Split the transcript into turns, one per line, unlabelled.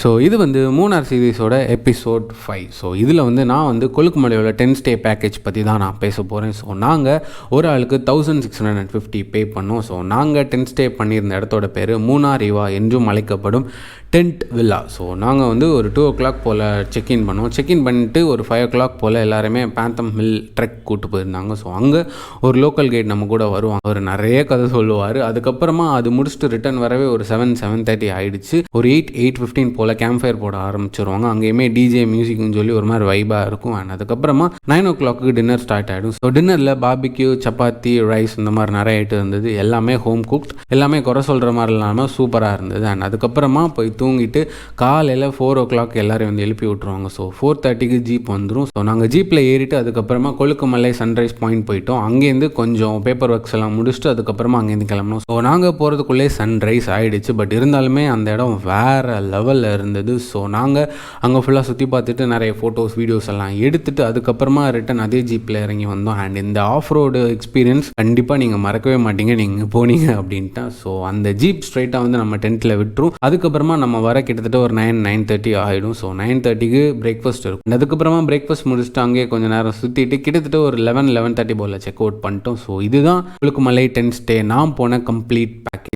So இது வந்து Munnar சீரீஸோட episode 5. So இதில் வந்து நான் வந்து கொழுக்குமலையோட 10 ஸ்டே பேக்கேஜ் பற்றி தான் நான் பேச போகிறேன். ஸோ நாங்கள் ஒரு ஆளுக்கு 1650 பே பண்ணோம். ஸோ நாங்கள் 10 ஸ்டே பண்ணியிருந்த இடத்தோட பேர் மூணார் ரிவா என்றும் அழைக்கப்படும் டென்ட் வில்லா. ஸோ நாங்கள் வந்து ஒரு 2 o'clock போல் செக்இன் பண்ணுவோம். செக்இன் பண்ணிட்டு ஒரு 5 o'clock போல் எல்லாருமே பேந்தம் ஹில் ட்ரெக் கூப்பிட்டு போயிருந்தாங்க. ஸோ அங்கே ஒரு லோக்கல் கைட் நம்ம கூட வருவாங்க. அவர் நிறைய கதை சொல்லுவார். அதுக்கப்புறமா அது முடிச்சுட்டு ரிட்டர்ன் வரவே ஒரு 7:30 ஆகிடுச்சு. ஒரு 8:15 போல் கேம்ப் ஃபயர் போட ஆரம்பிச்சிருவாங்க. அங்கேயுமே டிஜே மியூசிக்னு சொல்லி ஒரு மாதிரி வைபாக இருக்கும். அண்ட் அதுக்கப்புறமா 9 o'clock டின்னர் ஸ்டார்ட் ஆகிடும். ஸோ டின்னரில் பார்பிக்யூ, சப்பாத்தி, ரைஸ் இந்த மாதிரி நிறைய ஐட்டம் இருந்தது. எல்லாமே ஹோம் குக்ட், எல்லாமே குறை சொல்கிற மாதிரி இல்லாமல் சூப்பராக இருந்தது. அண்ட் அதுக்கப்புறமா போய் தூங்கிட்டு காலையில் 4 o'clock எல்லாரையும் வந்து எழுப்பி விட்ருவாங்க. ஸோ 4:30 ஜீப் வந்துடும். ஸோ நாங்கள் ஜீப்பில் ஏறிட்டு அதுக்கப்புறமா கொழுக்குமலை சன்ரைஸ் பாயிண்ட் போயிட்டோம். அங்கேருந்து கொஞ்சம் பேப்பர் ஒர்க்ஸ் எல்லாம் முடிச்சுட்டு அதுக்கப்புறமா அங்கேருந்து கிளம்பணும். ஸோ நாங்கள் போகிறதுக்குள்ளே சன்ரைஸ் ஆகிடுச்சு. பட் இருந்தாலுமே அந்த இடம் வேறு லெவலில் இருந்தது. ஸோ நாங்கள் அங்கே ஃபுல்லாக சுற்றி பார்த்துட்டு நிறைய ஃபோட்டோஸ், வீடியோஸ் எல்லாம் எடுத்துகிட்டு அதுக்கப்புறமா ரிட்டன் அதே ஜீப்பில் இறங்கி வந்தோம். அண்ட் இந்த ஆஃப் ரோடு எக்ஸ்பீரியன்ஸ் கண்டிப்பாக நீங்கள் மறக்கவே மாட்டீங்க நீங்கள் போனீங்க அப்படின்ட்டா. ஸோ அந்த ஜீப் ஸ்ட்ரைட்டாக வந்து நம்ம டென்ட்டில் விட்டுரும். அதுக்கப்புறமா நம்ம வர கிட்டத்தட்ட ஒரு 9:30 ஆகிடும். ஸோ 9:30 பிரேக்ஃபாஸ்ட் இருக்கும். அதுக்கப்புறமா பிரேக்ஃபாஸ்ட் முடிச்சுட்டு அங்கேயே கொஞ்சம் நேரம் சுற்றிட்டு கிட்டத்தட்ட ஒரு 11:30 போல் செக் அவுட் பண்ணிட்டோம். ஸோ இதுதான் கொழுக்குமலை 10 ஸ்டே நான் போன கம்ப்ளீட் பேக்கேஜ்.